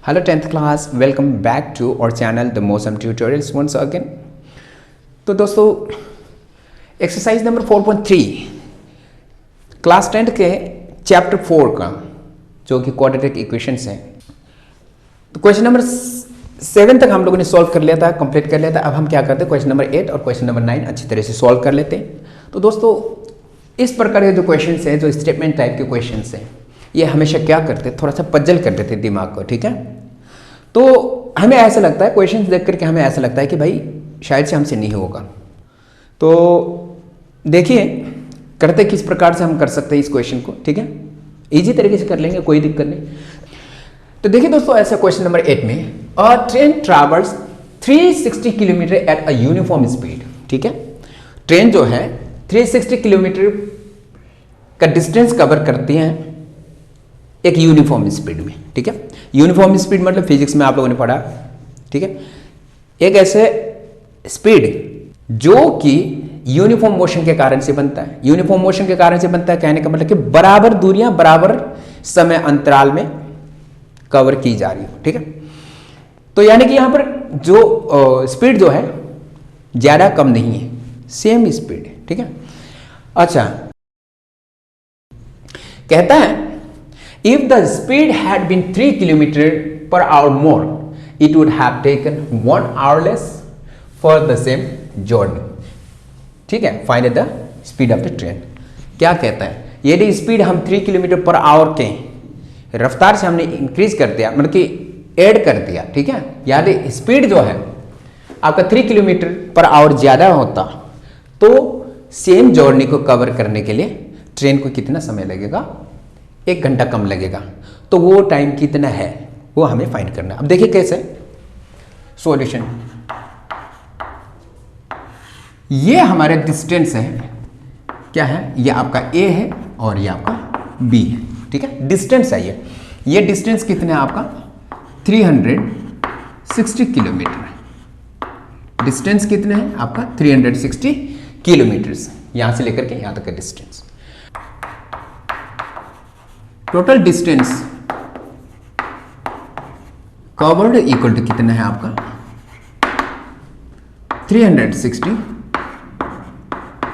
Hello 10th class, welcome back to our channel The Mosam Tutorials once again। तो दोस्तों exercise number 4.3 class 10 के chapter 4 का जो कि क्वाड्रेटिक इक्वेशंस है। तो क्वेश्चन नंबर 7 तक हम लोगों ने सॉल्व कर लिया था, कंप्लीट कर लिया था। अब हम क्या करते हैं, क्वेश्चन नंबर 8 और क्वेश्चन नंबर 9 अच्छी तरह से सॉल्व कर लेते हैं। तो दोस्तों इस प्रकार के जो क्वेश्चंस हैं, जो स्टेटमेंट टाइप के क्वेश्चंस हैं, ये हमेशा क्या करते हैं, थोड़ा सा पजल कर देते हैं दिमाग को, ठीक है। तो हमें ऐसा लगता है, क्वेश्चंस देख करके हमें ऐसा लगता है कि भाई शायद से हमसे नहीं होगा। तो देखिए करते किस प्रकार से हम कर सकते हैं इस क्वेश्चन को, ठीक है। इजी तरीके से कर लेंगे, कोई दिक्कत नहीं। तो देखिए दोस्तों, ऐसा क्वेश्चन नंबर 8 में अ train travels 360 kilometre at a uniform speed, ठीक है। ट्रेन जो है 360 किलोमीटर का डिस्टेंस कवर करती है एक यूनिफॉर्म स्पीड में, ठीक है। यूनिफॉर्म स्पीड मतलब फिजिक्स में आप लोगों ने पढ़ा, ठीक है। एक ऐसे स्पीड जो कि यूनिफॉर्म मोशन के कारण से बनता है। यूनिफॉर्म मोशन के कारण से बनता है कहने का मतलब कि बराबर दूरियां बराबर समय अंतराल में कवर की जा रही हो, ठीक है। तो यानी कि यहां पर जो स्पीड जो है ज्यादा कम नहीं है, सेम स्पीड है, ठीक है। अच्छा, कहता है if the speed had been 3 km/h more, it would have taken 1 hour less for the same journey, ठीक है। find the speed of the train। क्या कहता है, यदि स्पीड हम 3 km/h के रफ्तार से हमने इंक्रीज कर दिया, मतलब कि ऐड कर दिया, ठीक है। यानी स्पीड जो है आपका 3 km/h ज्यादा होता तो सेम जर्नी को कवर करने के लिए ट्रेन को कितना समय लगेगा, 1 घंटा कम लगेगा। तो वो टाइम कितना है वो हमें फाइंड करना है। अब देखिए कैसे सॉल्यूशन। ये हमारे डिस्टेंस है, क्या है, ये आपका ए है और ये आपका बी है, ठीक है। डिस्टेंस है ये डिस्टेंस कितना है आपका 360 किलोमीटर। डिस्टेंस कितना है आपका 360 किलोमीटर, यहां से लेकर के यहां तक का distance. Total distance covered equal to कितना है आपका 360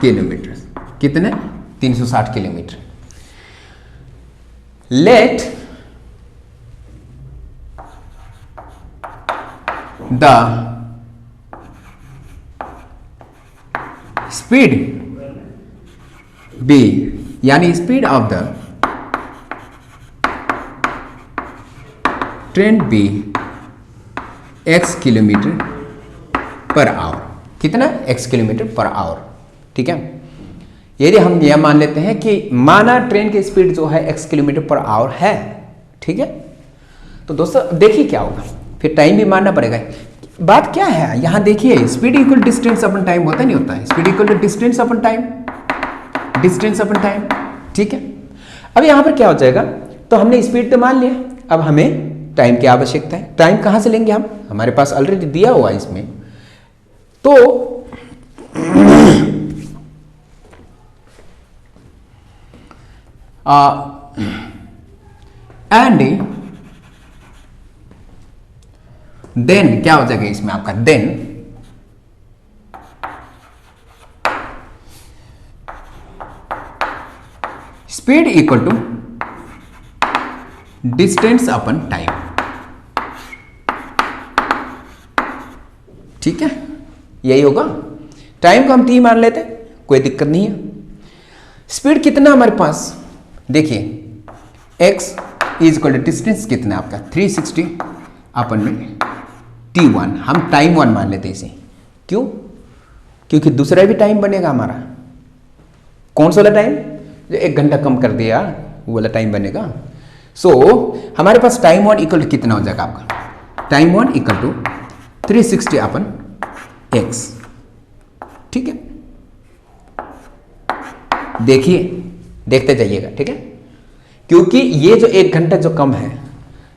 किलोमीटर, कितने 360 kilometre. Let the speed be, यानी speed of the train be x km/h, कितना x km/h, ठीक है। यदि हम यह मान लेते हैं कि माना ट्रेन की स्पीड जो है x km/h है, ठीक है। तो दोस्तों देखिए क्या होगा, फिर टाइम भी मानना पड़ेगा। बात क्या है यहां देखिए, speed equal distance upon time होता नहीं होता है। Speed equal to distance upon time, distance upon time, ठीक है। अब यहां पर क्या हो जाएगा, तो हमने स्पीड तो मान लिया, अब हमें टाइम की आवश्यकता है। टाइम कहां से लेंगे हम, हमारे पास ऑलरेडी दिया हुआ है इसमें। तो एंड देन क्या हो जाएगा इसमें आपका, then speed equal to distance upon time, ठीक है। यही होगा। टाइम को हम t मान लेते, कोई दिक्कत नहीं है। स्पीड कितना हमारे पास, देखिए x is equal to distance कितना आपका 360 अपन में t1, हम टाइम 1 मान लेते इसे। क्यों, क्योंकि दूसरा भी टाइम बनेगा हमारा। कौन सा वाला टाइम, जो 1 घंटा कम कर दिया वो वाला टाइम बनेगा। सो हमारे पास टाइम 1 इक्वल टू कितना हो जाएगा आपका, time 1 equal to 360 upon x, ठीक है। देखिए देखते जाइएगा, ठीक है। क्योंकि ये जो 1 घंटा जो कम है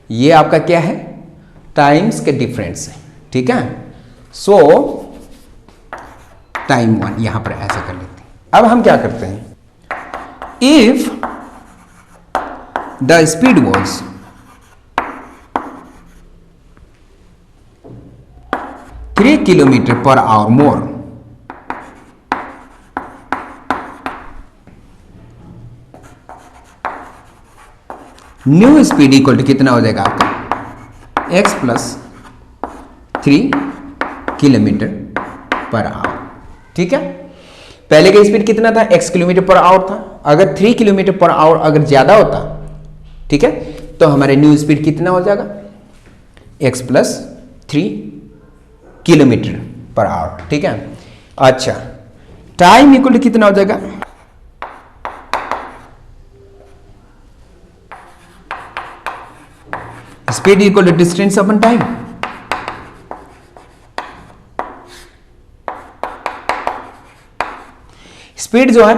ये आपका क्या है, टाइम्स के डिफरेंस है, ठीक है। सो टाइम 1 यहां पर ऐसा कर लेते हैं। अब हम क्या करते हैं, if the speed was kilometre per hour more. New speed equal to कितना हो जाएगा आपका x plus 3 kilometre per hour. ठीक है, पहले का स्पीड कितना था, x किलोमीटर पर आवर था। अगर 3 किलोमीटर पर आवर अगर ज्यादा होता, ठीक है, तो हमारे न्यू स्पीड कितना हो जाएगा, x plus 3 kilometre per hour. ठीक है, अच्छा टाइम इक्वल टू कितना हो जाएगा, speed equal to distance upon time. Speed जो है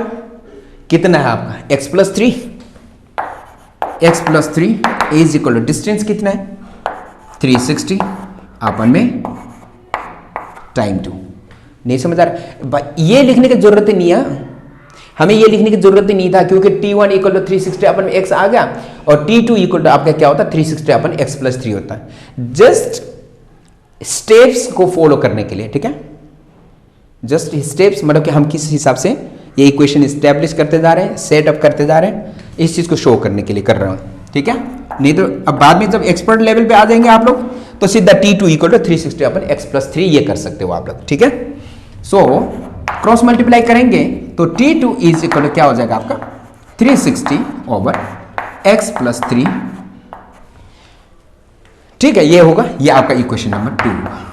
कितना है आपका x plus 3, x plus 3 is equal to distance कितना है 360 अपन में टाइम 2। नहीं समझ आ रहा, ये लिखने की जरूरत ही नहीं है, हमें ये लिखने की जरूरत ही नहीं था, क्योंकि t1 इक्वल टू 360 अपन में x आ गया और t2 इक्वल टू आपका क्या होता है 360 अपन x प्लस 3 होता है। जस्ट स्टेप्स को फॉलो करने के लिए, ठीक है, जस्ट स्टेप्स मतलब कि हम किस हिसाब से ये इक्वेशन स्टैब्लिश करते जा रहे हैं, सेटअप करते जा रहे हैं, इस चीज को शो करने के लिए कर रहा हूं। ठीक है, नहीं तो अब बाद में जब एक्सपर्ट लेवल पे आ जाएंगे आप लोग तो सीधा t2 equal to 360 upon x plus 3 ये कर सकते हो आप लोग। ठीक है, सो क्रॉस मल्टीप्लाई करेंगे तो t2 इज इक्वल टू क्या हो जाएगा आपका 360 ओवर x प्लस 3। ठीक है, ये होगा, ये आपका इक्वेशन नंबर 2 होगा।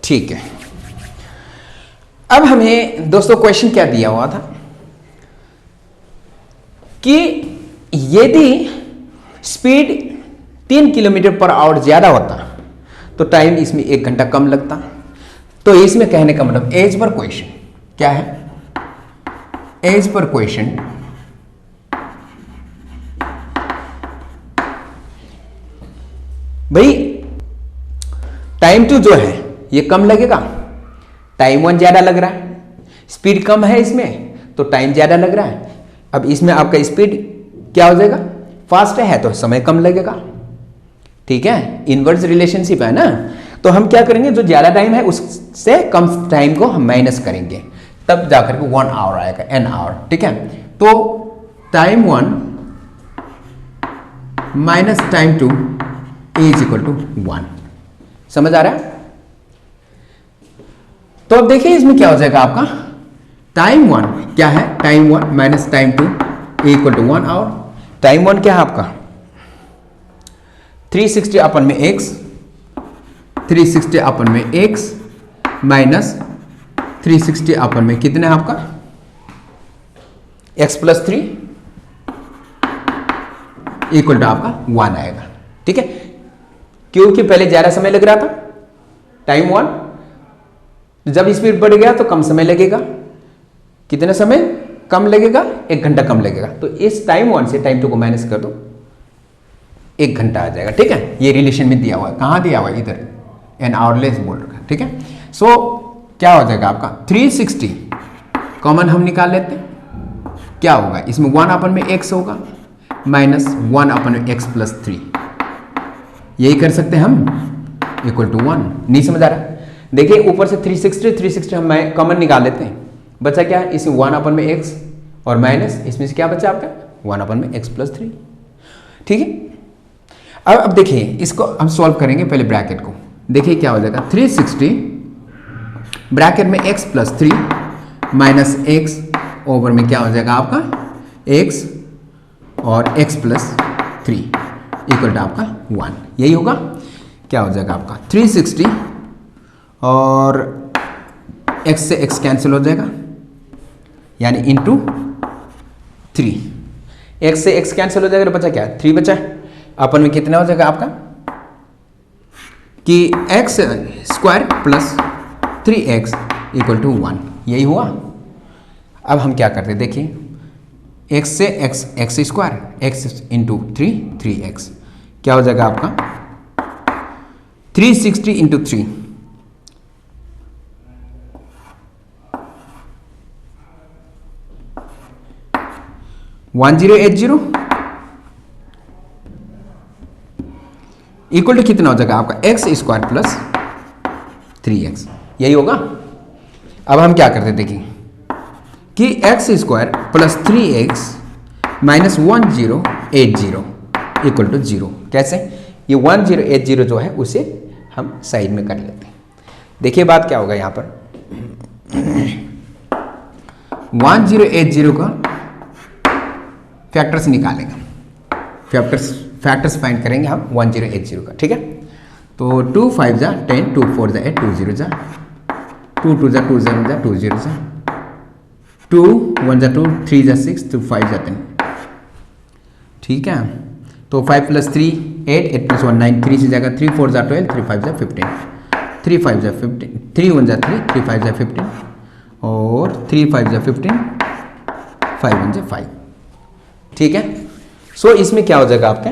ठीक है, अब हमें दोस्तों क्वेश्चन क्या दिया हुआ था कि यदि स्पीड 3 किलोमीटर पर आवर ज्यादा होता तो टाइम इसमें 1 घंटा कम लगता। तो इसमें कहने का मतलब एज पर क्वेश्चन क्या है, एज पर क्वेश्चन भाई टाइम 2 जो है ये कम लगेगा, टाइम 1 ज्यादा लग रहा है, स्पीड कम है इसमें तो टाइम ज्यादा लग रहा है। अब इसमें आपका स्पीड क्या हो जाएगा, फास्ट है तो समय कम लगेगा। ठीक है, इनवर्स रिलेशनशिप है ना, तो हम क्या करेंगे, जो ज्यादा टाइम है उससे कम टाइम को हम माइनस करेंगे, तब जाकर के 1 आवर आएगा, n आवर। ठीक है, तो time 1 minus time 2 is equal to 1। समझ आ रहा है? तो अब देखिए इसमें क्या हो जाएगा आपका टाइम 1 क्या है, time 1 minus time 2 equal to 1 hour. Time 1 क्या है आपका 360 अपन में x, 360 अपन में x माइनस 360 अपन में कितना है आपका x प्लस 3 इक्वल टू आपका 1 आएगा। ठीक है, क्योंकि पहले ज्यादा समय लग रहा था टाइम 1, जब स्पीड बढ़ गया तो कम समय लगेगा। कितना समय कम लगेगा, 1 घंटा कम लगेगा। तो इस टाइम 1 से टाइम 2 को माइनस कर दो, 1 घंटा आ जाएगा। ठीक है, ये रिलेशन में दिया हुआ है, कहां दिया हुआ है, इधर एन आवरलेस बोल रखा है। ठीक है, सो क्या हो जाएगा आपका 360 कॉमन हम निकाल लेते हैं, क्या होगा इसमें 1 अपन में x होगा माइनस 1 अपन में x प्लस 3, यही कर सकते हैं हम, इक्वल टू 1। नहीं समझ आ रहा, देखिए ऊपर से 360 हम कॉमन निकाल लेते हैं, बचा क्या है इसमें 1 अपन में x और माइनस इसमें से क्या बचा आपका 1 अपन में x प्लस 3। ठीक है, अब देखिए इसको हम सॉल्व करेंगे, पहले ब्रैकेट को देखिए क्या हो जाएगा 360 ब्रैकेट में x plus 3 minus x over में क्या हो जाएगा आपका x और x प्लस 3 इक्वल टू आपका 1, यही होगा। क्या हो जाएगा आपका 360 और x से x कैंसिल हो जाएगा, यानी इंटू 3, x से x कैंसिल हो जाएगा, बचा क्या 3 बचा है, अपन में कितना हो जाएगा आपका कि x square plus 3x equal to 1, यही हुआ। अब हम क्या करते हैं, देखिए x से x square x into 3 3x क्या हो जाएगा आपका 360 इंटू 3 1080 इक्वल टू कितना हो जाएगा आपका एक्स स्क्वायर प्लस 3x, यही होगा। अब हम क्या करते देखिए कि x square plus 3x minus 1080 equal to 0। कैसे? ये 1080 जो है उसे हम साइड में कर लेते हैं। देखिए बात क्या होगा यहाँ पर 1080 का फैक्टर्स निकालेंगे, फैक्टर्स फाइंड करेंगे हम 1080 का, ठीक है। तो 2 5 जा 10, 2 4 जा 8, 2 0 जा 2 2 जा 2 0 जा 2 0 जा 2 1 जा 2, 3 जा 6, 2 5 जा 10, ठीक है। तो 5 प्लस 3 8, 8 प्लस 1 9, 3 से जाएगा 3 4 जा 12, 3 5 जा 15, 3 5 जा 15, 3 1 जा 3, 3 5 जा 15 और 3 5 जा 15, 5 1 जा 5, ठीक है। सो इसमें क्या हो जाएगा आपका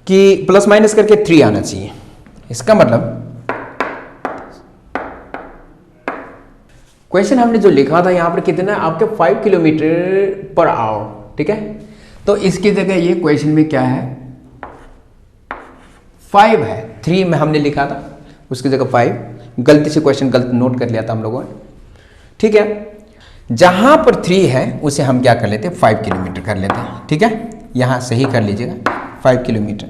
कि प्लस माइनस करके 3 आना चाहिए। इसका मतलब क्वेश्चन हमने जो लिखा था यहां पर कितना आपके 5 किलोमीटर पर आवर, ठीक है। तो इसकी जगह ये क्वेश्चन में क्या है 5 है, 3 में हमने लिखा था उसकी जगह 5, गलती से क्वेश्चन गलत नोट कर लिया था हम लोगों ने, ठीक है। जहां पर 3 है उसे हम क्या कर लेते हैं 5 किलोमीटर कर लेते हैं, ठीक है। यहां सही कर लीजिएगा 5 किलोमीटर,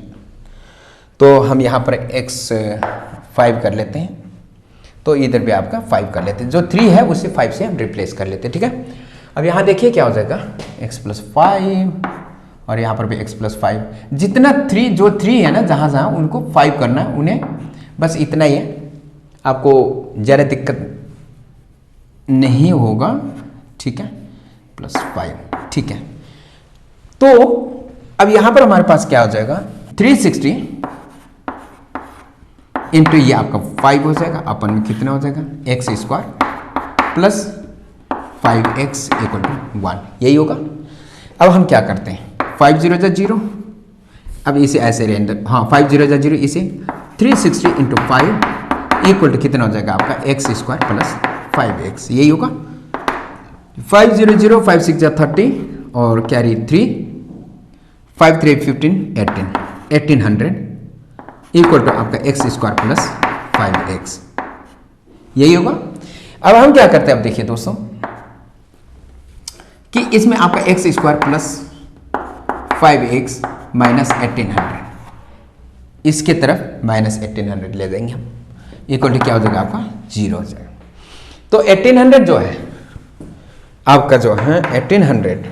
तो हम यहां पर x 5 कर लेते हैं, तो इधर भी आपका 5 कर लेते हैं। जो 3 है उसे 5 से हम रिप्लेस कर लेते हैं, ठीक है। अब यहां देखिए क्या हो जाएगा x प्लस 5 और यहाँ पर भी x प्लस 5, जितना 3 जो 3 है ना जहाँ जहाँ उनको 5 करना है उन्हें, बस इतना ही है, आपको ज़्यादा दिक्कत नहीं होगा, ठीक है। प्लस 5, ठीक है। तो अब यहाँ पर हमारे पास क्या हो जाएगा 360 इंटू ये आपका 5 हो जाएगा, अपन में कितना हो जाएगा x square plus 5x equal to 1, यही होगा। अब हम क्या करते हैं 5 0 जा 0, अब इसे ऐसे रेंडर, हाँ 5 0 जा 0, इसे 360 इंटू 5 इक्वल टू कितना हो जाएगा आपका एक्स स्क्वायर प्लस 5x, यही होगा। 5 0 0, 5 6 जा 30 और कैरी 3, 5 3 15 18, 1800 इक्वल टू आपका एक्स स्क्वायर प्लस 5x, यही होगा। अब हम क्या करते हैं, अब देखिए दोस्तों कि इसमें आपका x square plus 5x minus 1800, इसके तरफ माइनस 1800 ले जाएंगे हम, इक्वल टू क्या हो जाएगा आपका 0 हो जाएगा। तो 1800 जो है आपका जो है 1800,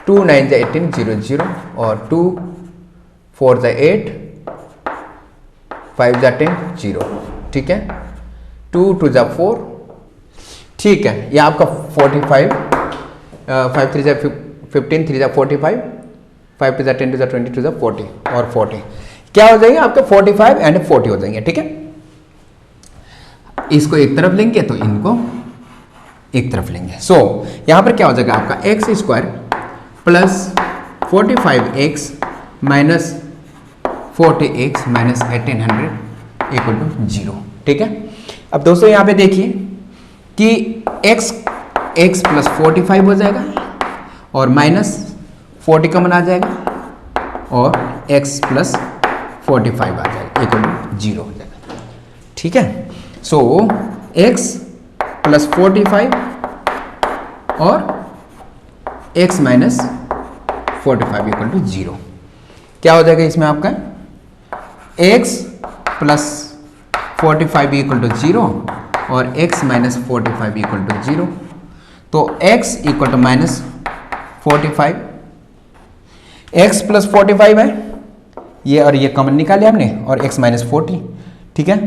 2 9 जा 18 0 0 और 2 4 जा 8, 5 जा 10 0, ठीक है। 2 2 जा 4, ठीक है। ये आपका 45, 5 3 जा 15, 3 जा 45, 5 2 जा 10 2 जा 20 2 जा 40 और 40 क्या हो जाएंगे आपके 45 एंड 40 हो जाएंगे, ठीक है। इसको एक तरफ लेंगे तो इनको एक तरफ लेंगे। सो यहां पर क्या हो जाएगा आपका x square plus 45x minus 40x minus 1800 equal to 0, ठीक है। अब दोस्तों यहां पे देखिए कि x प्लस 45 हो जाएगा और माइनस 40 कॉमन आ जाएगा और x प्लस 45 आ जाएगा इक्वल टू 0 हो जाएगा, ठीक है। सो x प्लस 45 और x माइनस 45 इक्वल टू 0 क्या हो जाएगा इसमें आपका x प्लस 45 इक्वल टू 0 और x माइनस 45 इक्वल टू 0। तो x equal to minus 45, x plus 45 है ये और ये कॉमन निकाले हमने और x माइनस 40, ठीक है,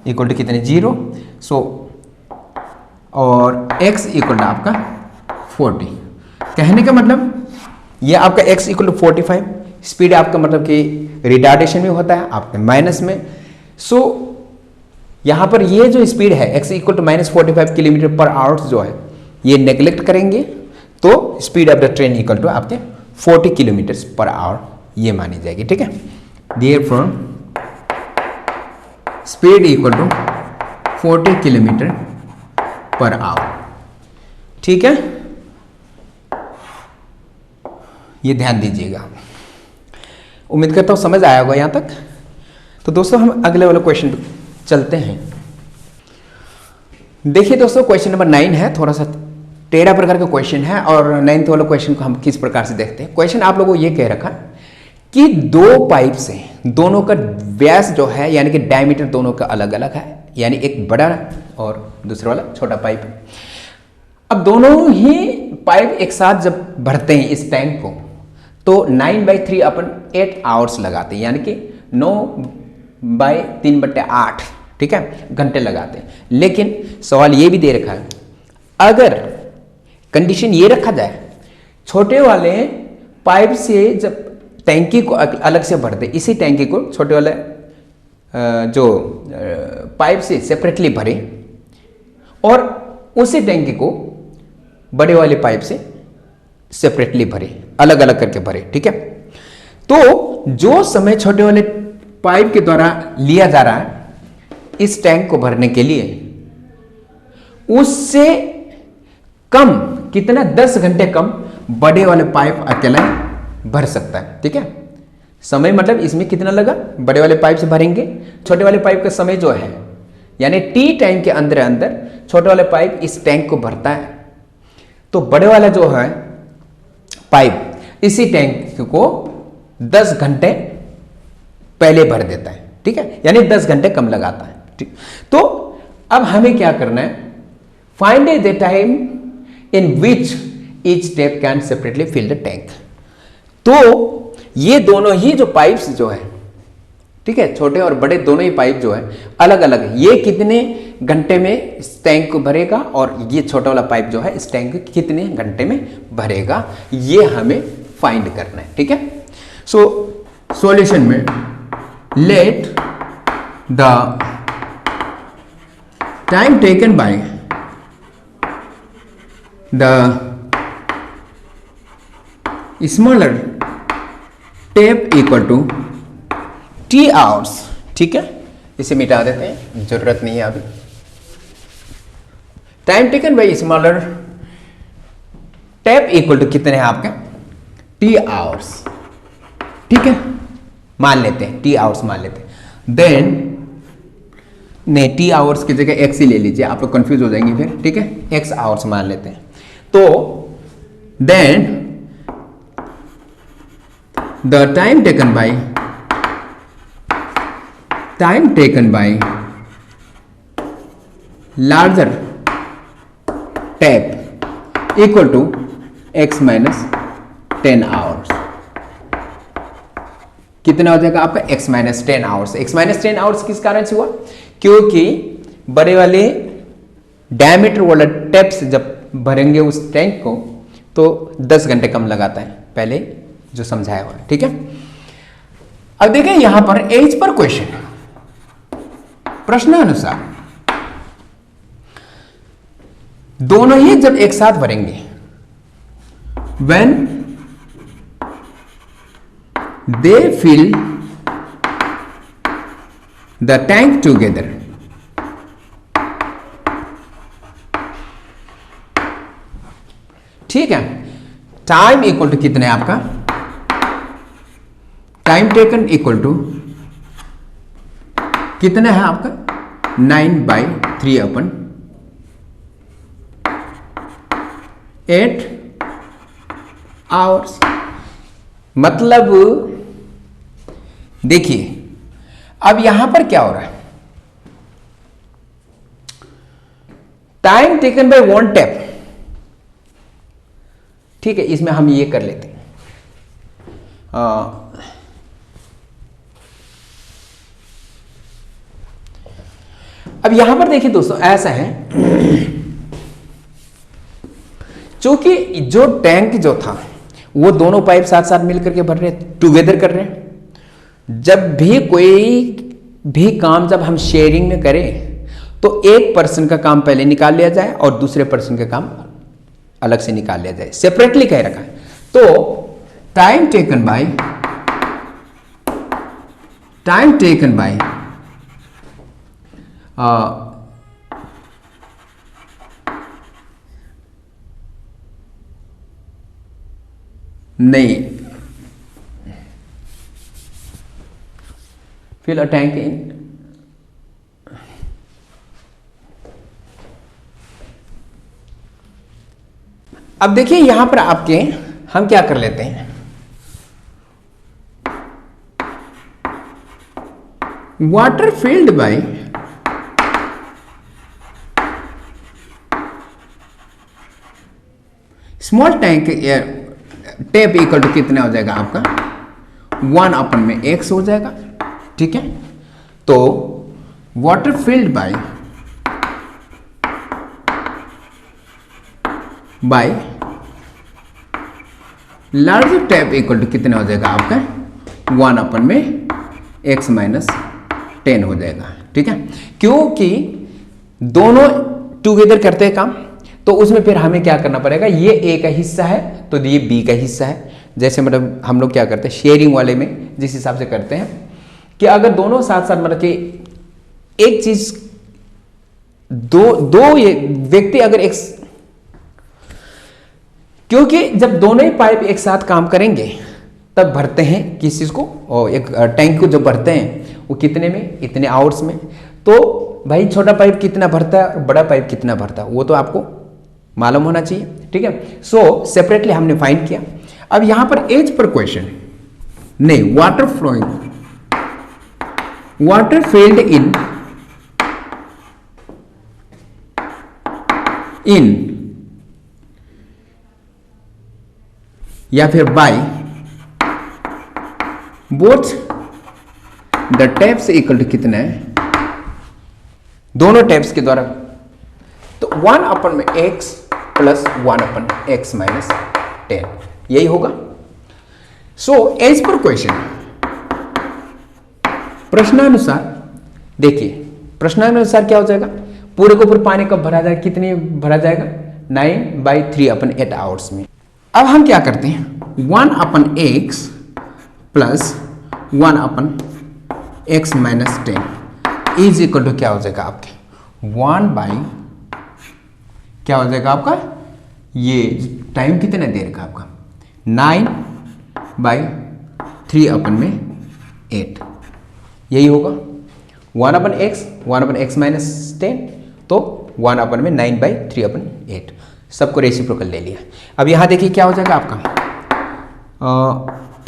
इक्वल टू कितने 0। सो और x इक्वल टू आपका 40, कहने का मतलब ये आपका x इक्वल टू 45, स्पीड आपका मतलब कि रिटार्डेशन में होता है आपके माइनस में। सो यहाँ पर ये जो स्पीड है x equal to minus 45 kilometre per hour जो है ये नेग्लेक्ट करेंगे तो speed of the train equal to आपके 40 किलोमीटर पर आवर ये मानी जाएगी, ठीक है। Therefore speed equal to 40 kilometre per hour. ठीक है, ये ध्यान दीजिएगा। उम्मीद करता हूं समझ आया होगा यहां तक। तो दोस्तों हम अगले वाले क्वेश्चन पे चलते हैं। देखिए दोस्तों, क्वेश्चन नंबर 9 है, थोड़ा सा टेढ़ा प्रकार का क्वेश्चन है। और 9th वाले क्वेश्चन को हम किस प्रकार से देखते हैं। क्वेश्चन आप लोगों को ये कह रखा कि दो पाइप से दोनों का व्यास जो है यानी कि डायमीटर दोनों का अलग अलग है, यानी एक बड़ा और दूसरा वाला छोटा पाइप है। अब दोनों ही पाइप एक साथ जब भरते हैं इस टैंक को तो 9/3 अपन 8 आवर्स लगाते हैं, यानी कि 9/3/8, ठीक है, घंटे लगाते हैं। लेकिन सवाल ये भी दे रखा है, अगर कंडीशन ये रखा जाए छोटे वाले पाइप से जब टैंकी को अलग से भर दे, इसी टैंकी को छोटे वाले जो पाइप से सेपरेटली भरे और उसी टैंकी को बड़े वाले पाइप से सेपरेटली भरे, अलग अलग करके भरे। ठीक है, तो जो समय छोटे वाले पाइप के द्वारा लिया जा रहा है इस टैंक को भरने के लिए, उससे कम कितना, 10 घंटे कम बड़े वाले पाइप अकेला भर सकता है। ठीक है, समय मतलब इसमें कितना लगा, बड़े वाले पाइप से भरेंगे, छोटे वाले पाइप का समय जो है यानी टी टाइम के अंदर अंदर छोटे वाले पाइप इस टैंक को भरता है, तो बड़े वाला जो है पाइप इसी टैंक को 10 घंटे पहले भर देता है। ठीक है, यानी 10 घंटे कम लगाता है। ठीक, तो अब हमें क्या करना है, find the time in which each step can separately fill the tank. तो ये दोनों ही जो पाइप्स जो है, ठीक है, छोटे और बड़े दोनों ही पाइप जो है अलग अलग है, ये कितने घंटे में इस टैंक को भरेगा और ये छोटा वाला पाइप जो है इस टैंक को कितने घंटे में भरेगा, ये हमें फाइंड करना है। ठीक है, सो सॉल्यूशन में let the time taken by the smaller tap equal to T hours. ठीक है, इसे मिटा देते हैं, जरूरत नहीं है अभी। Time taken by smaller tap equal to कितने हैं आपके, टी आवर्स। ठीक है, मान लेते हैं टी आवर्स मान लेते हैं। देन नहीं, टी आवर्स की जगह एक्स ही ले लीजिए, आप लोग कंफ्यूज हो जाएंगे फिर। ठीक है, एक्स आवर्स मान लेते हैं। तो then the time taken by larger tap equal to x minus 10 hours. कितना हो जाएगा आपका, x minus 10 hours. x minus 10 hours किस कारण से हुआ, क्योंकि बड़े वाले डायमीटर वाला टैप से जब भरेंगे उस टैंक को तो 10 घंटे कम लगाता है, पहले जो समझाया हुआ है। ठीक है, अब देखें यहां पर एज पर क्वेश्चन, प्रश्नानुसार दोनों ही जब एक साथ भरेंगे, when they fill the tank together, ठीक है, टाइम इक्वल टू कितने आपका, टाइम टेकन इक्वल टू कितना है आपका 9/3/8 आवर्स। मतलब देखिए अब यहां पर क्या हो रहा है, time taken by one tap. ठीक है, इसमें हम ये कर लेते हैं, अब यहां पर देखिए दोस्तों ऐसा है, चूंकि जो टैंक जो था वो दोनों पाइप साथ साथ मिलकर के भर रहे, टुगेदर कर रहे हैं। जब भी कोई भी काम जब हम शेयरिंग में करें तो एक पर्सन का काम पहले निकाल लिया जाए और दूसरे पर्सन का काम अलग से निकाल लिया जाए, सेपरेटली कह रखा है। तो टाइम टेकन बाय नहीं, फिल अ टैंक इन, अब देखिए यहां पर आपके हम क्या कर लेते हैं, water filled by small tank tap equal to कितना हो जाएगा आपका 1 अपन में x हो जाएगा, ठीक है। तो water filled by larger tap equal to कितना हो जाएगा आपका 1 अपन में x माइनस 10 हो जाएगा, ठीक है। क्योंकि दोनों टुगेदर करते हैं काम, तो उसमें फिर हमें क्या करना पड़ेगा, ये ए का हिस्सा है तो ये बी का हिस्सा है। जैसे मतलब हम लोग क्या करते हैं शेयरिंग वाले में जिस हिसाब से करते हैं कि अगर दोनों साथ साथ मतलब कि एक चीज दो ये व्यक्ति अगर एक, क्योंकि जब दोनों ही पाइप एक साथ काम करेंगे तब भरते हैं किस चीज को, और एक टैंक को जब भरते हैं वो कितने में, इतने आवर्स में। तो भाई छोटा पाइप कितना भरता है और बड़ा पाइप कितना भरता है वो तो आपको मालूम होना चाहिए, ठीक है। सो सेपरेटली हमने फाइंड किया। अब यहां पर एज पर क्वेश्चन नहीं, water flowing, water filled in या फिर by both the taps equal to कितना है, दोनों टैप्स के द्वारा, तो 1 अपन में x plus 1 upon x minus 10 यही होगा। सो एज पर क्वेश्चन प्रश्नानुसार, देखिए प्रश्नानुसार क्या हो जाएगा, पूरे को पूरे पानी कब भरा जाएगा, कितनी भरा जाएगा 9/3 अपन 8 आवर्स में। अब हम क्या करते हैं 1 upon x plus 1 upon x minus 10 is equal to क्या हो जाएगा आपके 1 बाई क्या हो जाएगा आपका, ये टाइम कितना देर का आपका 9/3 अपन में 8 यही होगा 1 अपन x माइनस 10, तो 1 अपन में 9/3 अपन 8 सबको रेसिप्रोकल ले लिया। अब यहां देखिए क्या हो जाएगा आपका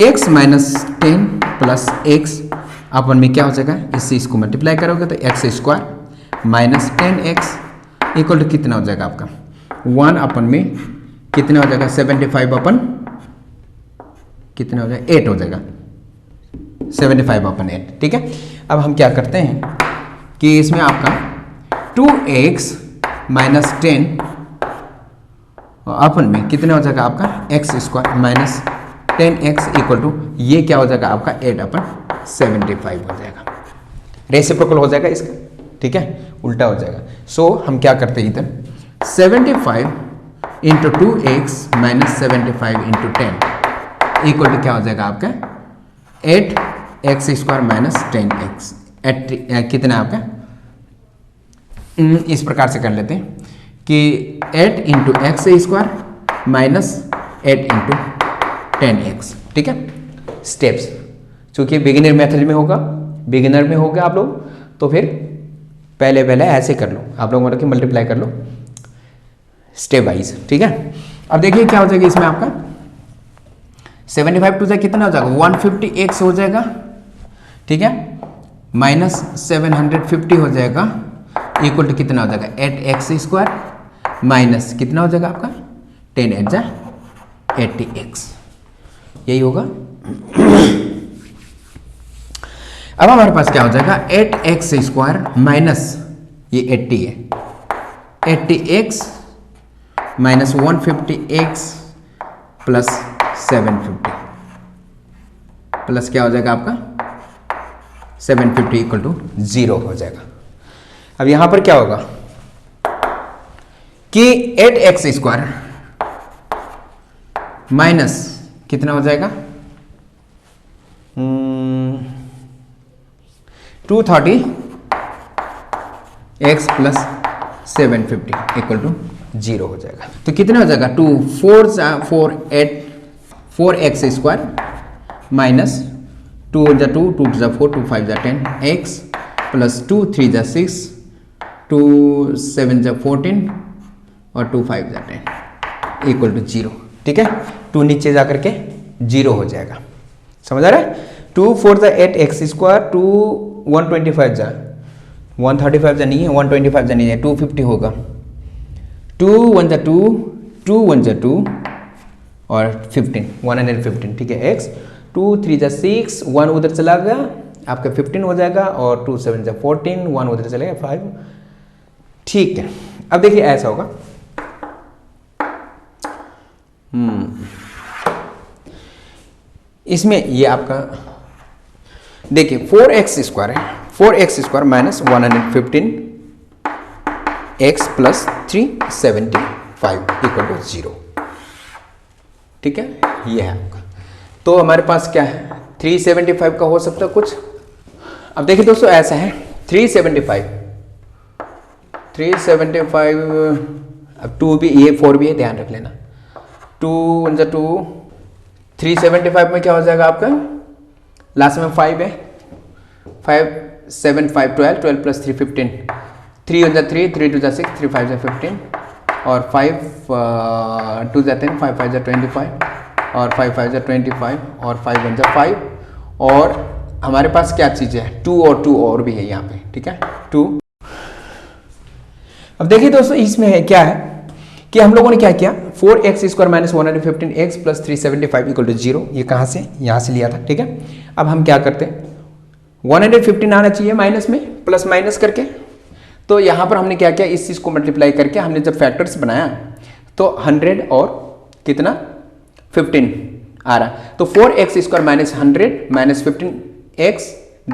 x माइनस 10 प्लस x अपन में क्या हो जाएगा, इससे इसको मल्टीप्लाई करोगे तो x square minus 10x equal to कितना हो जाएगा आपका 1 अपन में कितना हो जाएगा 75 अपन कितना हो जाएगा 8 हो जाएगा 75 अपन 8, ठीक है। अब हम क्या करते हैं कि इसमें आपका 2x माइनस 10 अपन में कितना हो जाएगा आपका x square minus 10x equal to ये क्या हो जाएगा आपका 8 अपन 75 हो जाएगा, रेसिप्रोकल हो जाएगा इसका, ठीक है, उल्टा हो जाएगा। सो हम क्या करते हैं इधर 75 into 2x minus 75 into 10 equal to क्या हो जाएगा आपका 8x स्क्वायर माइनस 10x कितना आपका, इस प्रकार से कर लेते हैं कि 8 into x square minus 8 into 10x, ठीक है। स्टेप्स चूंकि बिगिनर मेथड में होगा, बिगिनर में होगा आप लोग, तो फिर पहले ऐसे कर लो आप लोग, मतलब कि मल्टीप्लाई कर लो स्टेप वाइज, ठीक है। अब देखिए क्या हो जाएगा इसमें आपका 75 टू से कितना हो जाएगा 150x हो जाएगा, ठीक है, माइनस 750 हो जाएगा इक्वल टू कितना हो जाएगा 8x स्क्वायर माइनस कितना हो जाएगा आपका 10 8 जा 80x यही होगा। अब हमारे पास क्या हो जाएगा 8x स्क्वायर माइनस ये 80 है 80x minus 150x plus 750 plus क्या हो जाएगा आपका 750 इक्वल टू 0 हो जाएगा। अब यहां पर क्या होगा कि 8x स्क्वायर माइनस कितना हो जाएगा 230 एक्स प्लस 750 इक्वल टू 0 हो जाएगा। तो कितना हो जाएगा 2 4 4 8 4x स्क्वायर माइनस 2 जा 2 2 जा 4 2 5 जा 10 x प्लस 2 3 जा 6 2 7 जा 14 और 2 5 जा 10 इक्वल टू 0। ठीक है, 2 नीचे जा करके 0 हो जाएगा। समझ आ रहा है? 2 4 जा 8 x स्क्वायर 2 125 जा 135 जा नहीं है 125 जा नहीं है 250 होगा 2 1 जा 2 2 1 जा 2 और 15 115। ठीक है, x 2 3 जा 6 1 उधर चला गया आपका 15 हो जाएगा और 2 7 जा 14 1 उधर चलेगा 5। ठीक है, अब देखिए ऐसा होगा इसमें ये आपका देखिए 4x स्क्वायर है 4x square minus 115 x plus 375 equal to 0। ठीक है, ये है आपका। तो हमारे पास क्या है 375 का हो सकता है कुछ। अब देखिए दोस्तों ऐसा है 375 अब 2 भी ये 4 भी है, ध्यान रख लेना। 2 1 जा 2 375 में क्या हो जाएगा आपका लास्ट में 5 है 5 7 5 12 12 प्लस 3 15 3 1 जा 3 3 2 जा 6 3 5 जा 15 और 5 2 जा 10 5 5 जा 25 और 5 5 जा 25 और 5 1 जा 5 और हमारे पास क्या चीज़ है 2 और भी है यहाँ पे। ठीक है 2। अब देखिए दोस्तों इसमें है क्या है कि हम लोगों ने क्या किया 4x square minus 115 x plus 375 equal to 0। ये कहाँ से यहाँ से लिया था। ठीक है, अब हम क्या करते हैं 115 आना चाहिए माइनस में प्लस माइनस करके। तो यहाँ पर हमने क्या किया इस चीज़ को मल्टीप्लाई करके हमने जब फैक्टर्स बनाया तो 100 और कितना 15 आ रहा। तो 4x square minus 100 minus 15x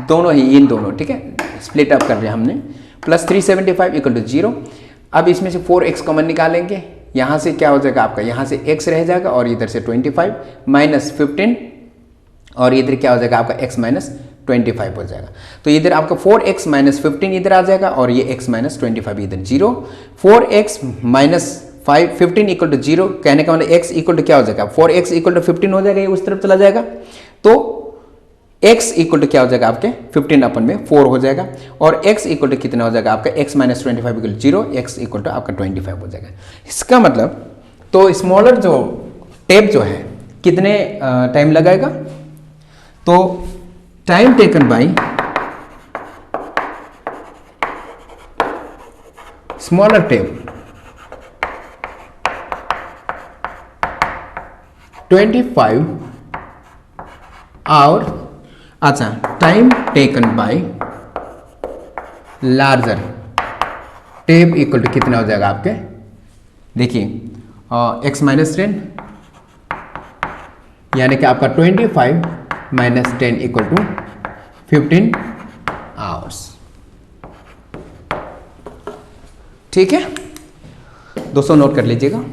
दोनों ही इन दोनों। ठीक है, स्प्लिट अप कर रहे हैं हमने प्लस 375 इक्वल टू 0। अब इसमें से 4x कॉमन निकालेंगे, यहाँ से क्या हो जाएगा आपका यहाँ से x रह जाएगा और इधर से 25 माइनस 15 और इधर क्या हो जाएगा आपका x माइनस 25 हो जाएगा। तो इधर आपका 4x माइनस 15 इधर आ जाएगा और ये x माइनस 25 इधर 0। 4x माइनस 15 इक्वल टू 0 कहने का मतलब x इक्वल टू क्या हो जाएगा 4x इक्वल टू 15 हो जाएगा, ये उस तरफ चला जाएगा। तो x इक्वल टू क्या हो जाएगा आपके 15 अपन में 4 हो जाएगा और x इक्वल टू कितना हो जाएगा आपका x minus 25 equal 0 x equal to आपका 25 हो जाएगा। इसका मतलब तो स्मॉलर जो टेप जो है कितने टाइम लगाएगा तो time taken by smaller tap 25 और अच्छा time taken by larger tap equal to कितना हो जाएगा आपके देखिए x माइनस 10 यानी कि आपका 25 माइनस 10 इक्वल टू 15 आवर्स। ठीक है दोस्तों, नोट कर लीजिएगा।